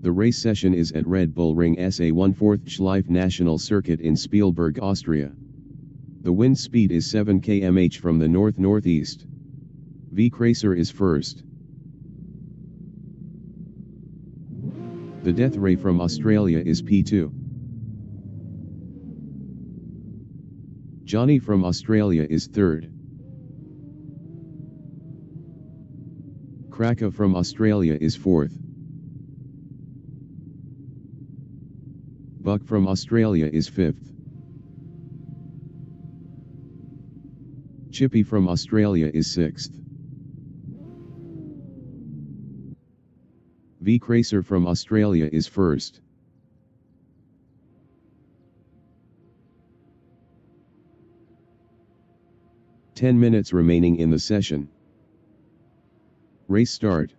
The race session is at Red Bull Ring SA1/4 Schleife National Circuit in Spielberg, Austria. The wind speed is 7 km/h from the north-northeast. V-Cracer is first. The death ray from Australia is P2. Johnny from Australia is third. Kraka from Australia is fourth. Buck from Australia is fifth. Chippy from Australia is sixth. V-Cracer from Australia is first. "10 minutes remaining in the session. Race start.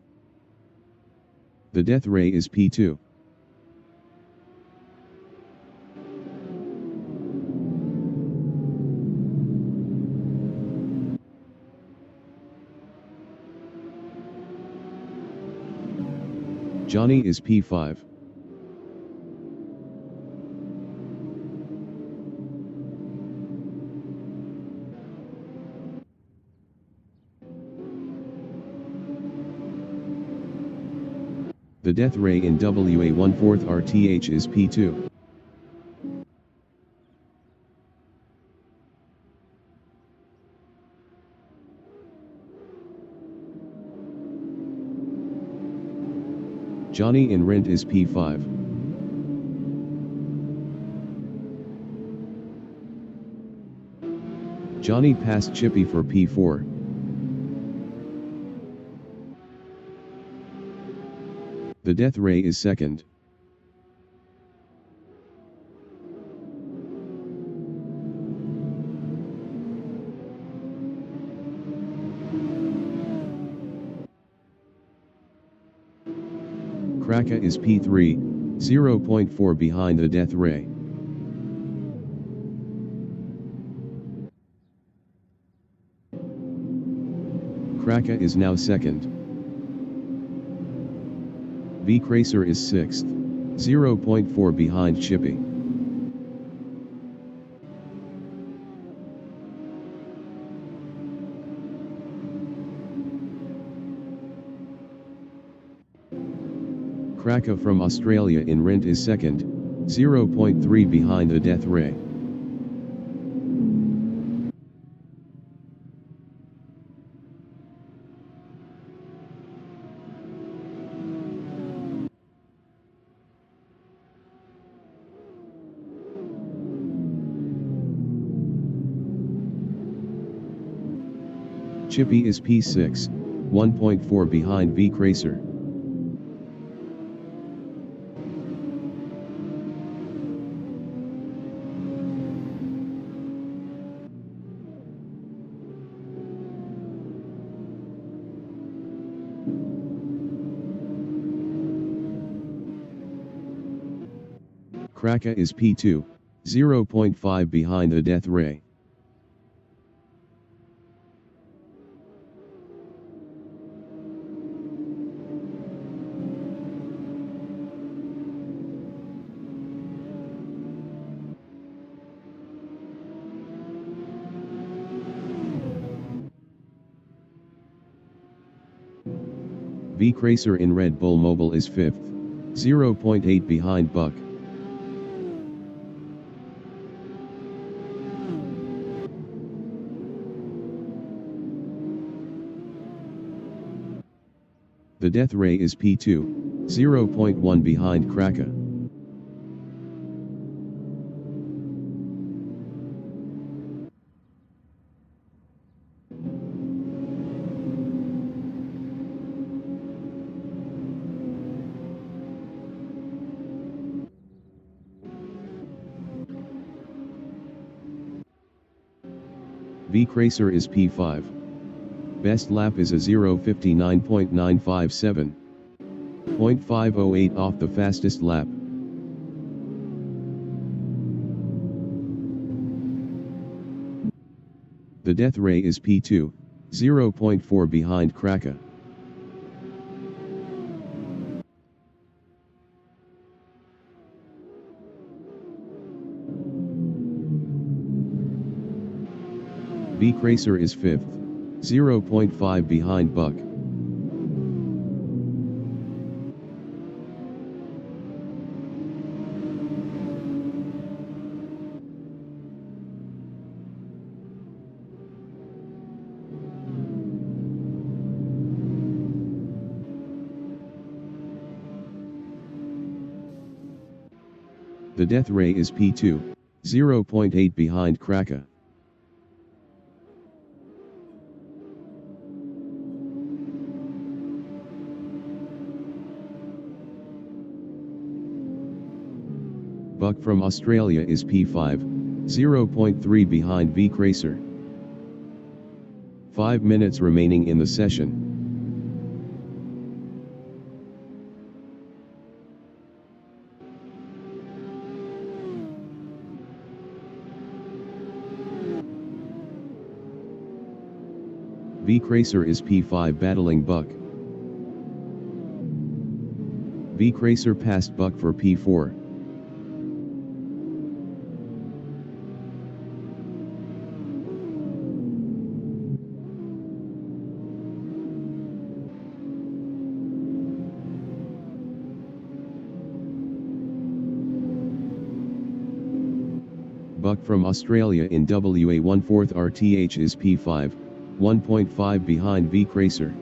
The death ray is P2. Johnny is P5. The death ray in WA1/4 RTH is P2. Johnny in Rent is P5. Johnny passed Chippy for P4. The death ray is second. Kraka is P3, 0.4 behind the death ray. Kraka is now second. V-Cracer is sixth, 0.4 behind Chippy. Kraka from Australia in Rent is second, 0.3 behind the death ray. Chippy is P6, 1.4 behind V-Cracer. Kraka is P2, 0.5 behind the death ray. V-Cracer in Red Bull Mobile is fifth, 0.8 behind Buck. The death ray is P2, 0.1 behind Kraka. V-Cracer is P5. Best lap is a 0:59.957. 0.508 off the fastest lap. The death ray is P2, 0.4 behind Kraka. V Cracer is 5th, 0.5 behind Buck. The death ray is P2, 0.8 behind Kraka. Buck from Australia is P5, 0.3 behind V Cracer. 5 minutes remaining in the session. V Cracer is P5 battling Buck. V Cracer passed Buck for P4. Buck from Australia in WA 1/4 RTH is P5, 1.5 behind V Cracer.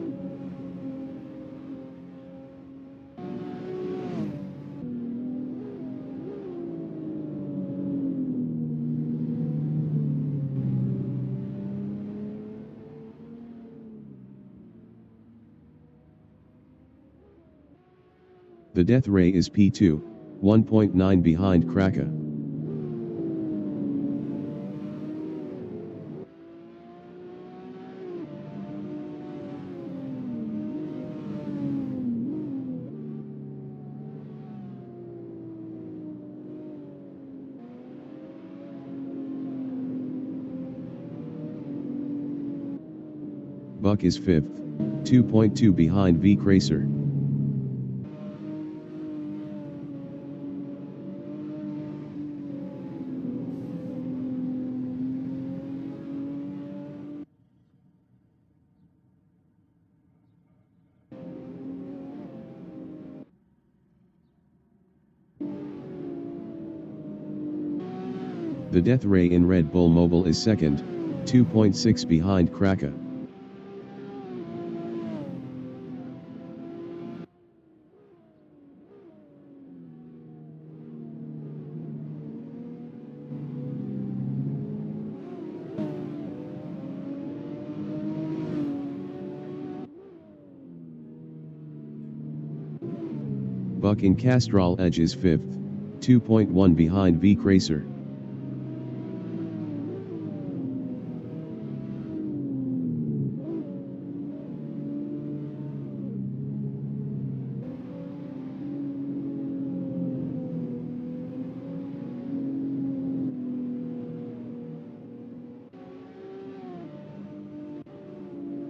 The death ray is P2, 1.9 behind Kraka. Buck is 5th, 2.2 behind V Cracer. The death ray in Red Bull Mobile is 2nd, 2.6 behind Kraka. Buck in Castrol Edge is 5th, 2.1 behind V Cracer.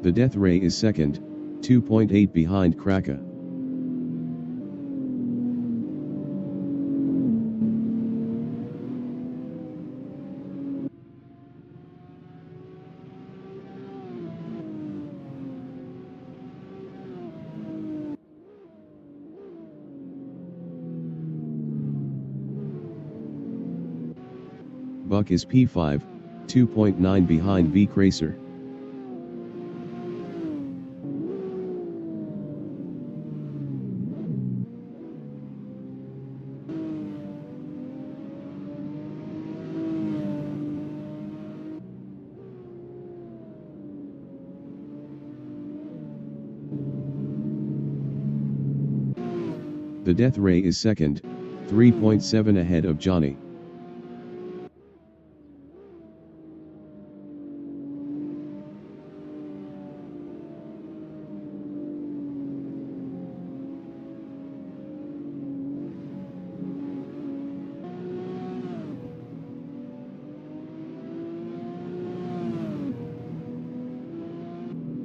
The death ray is 2nd, 2.8 behind Kraka. Buck is P5, 2.9 behind V Cracer. The death ray is 2nd, 3.7 ahead of Johnny.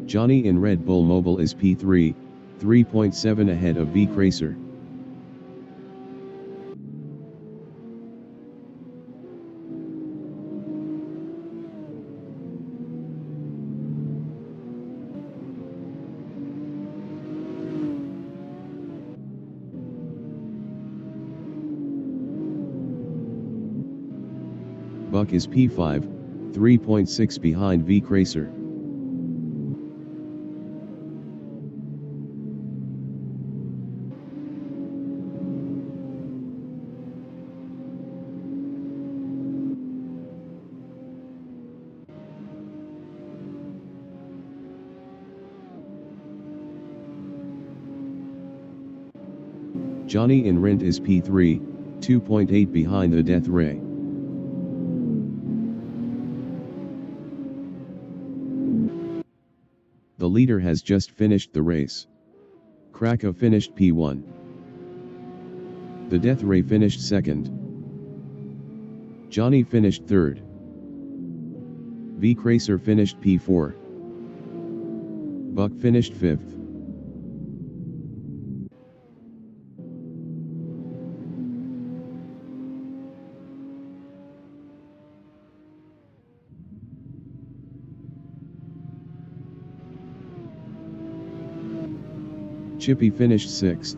Johnny in Red Bull Mobile is P3, 3.7 ahead of V Cracer. Buck is P5, 3.6 behind V Cracer. Johnny in Rent is P3, 2.8 behind the Death Ray. The leader has just finished the race. Krakow finished P1. The Death Ray finished second. Johnny finished third. V Cracer finished P4. Buck finished fifth. Chippy finished sixth.